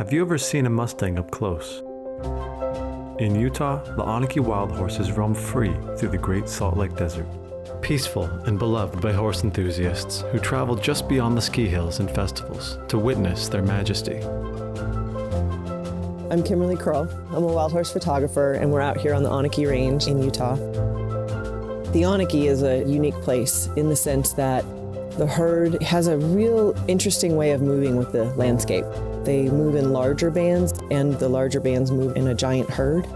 Have you ever seen a Mustang up close? In Utah, the Onaqui wild horses roam free through the Great Salt Lake Desert. Peaceful and beloved by horse enthusiasts who travel just beyond the ski hills and festivals to witness their majesty. I'm Kimberly Kroll. I'm a wild horse photographer, and we're out here on the Onaqui Range in Utah. The Onaqui is a unique place in the sense that the herd has a real interesting way of moving with the landscape. They move in larger bands, and the larger bands move in a giant herd.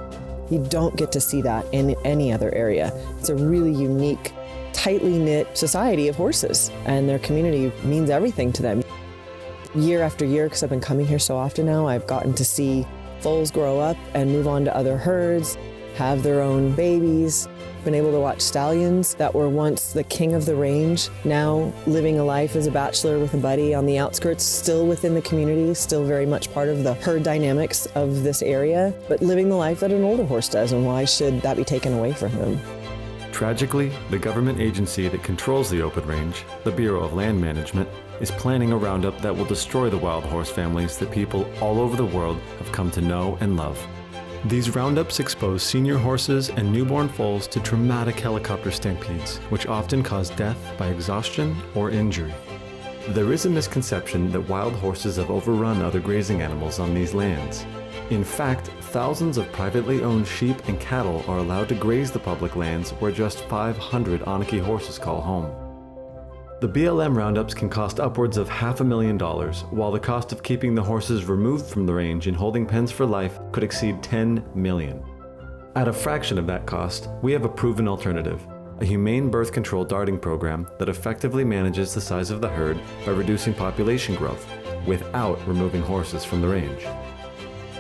You don't get to see that in any other area. It's a really unique, tightly knit society of horses, and their community means everything to them. Year after year, because I've been coming here so often now, I've gotten to see foals grow up and move on to other herds, have their own babies. Been able to watch stallions that were once the king of the range, now living a life as a bachelor with a buddy on the outskirts, still within the community, still very much part of the herd dynamics of this area, but living the life that an older horse does, and why should that be taken away from him? Tragically, the government agency that controls the open range, the Bureau of Land Management, is planning a roundup that will destroy the wild horse families that people all over the world have come to know and love. These roundups expose senior horses and newborn foals to traumatic helicopter stampedes, which often cause death by exhaustion or injury. There is a misconception that wild horses have overrun other grazing animals on these lands. In fact, thousands of privately owned sheep and cattle are allowed to graze the public lands where just 500 Onaqui horses call home. The BLM roundups can cost upwards of $500,000, while the cost of keeping the horses removed from the range in holding pens for life could exceed $10 million. At a fraction of that cost, we have a proven alternative, a humane birth control darting program that effectively manages the size of the herd by reducing population growth, without removing horses from the range.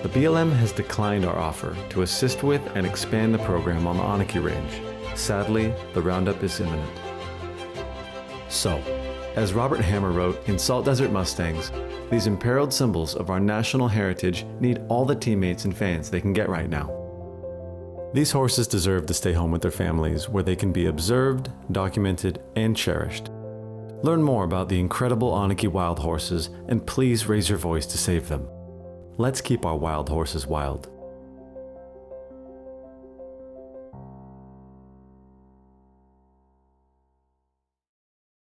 The BLM has declined our offer to assist with and expand the program on the Onaqui Range. Sadly, the roundup is imminent. So, as Robert Hammer wrote in Salt Desert Mustangs, these imperiled symbols of our national heritage need all the teammates and fans they can get right now. These horses deserve to stay home with their families where they can be observed, documented, and cherished. Learn more about the incredible Onaqui wild horses and please raise your voice to save them. Let's keep our wild horses wild.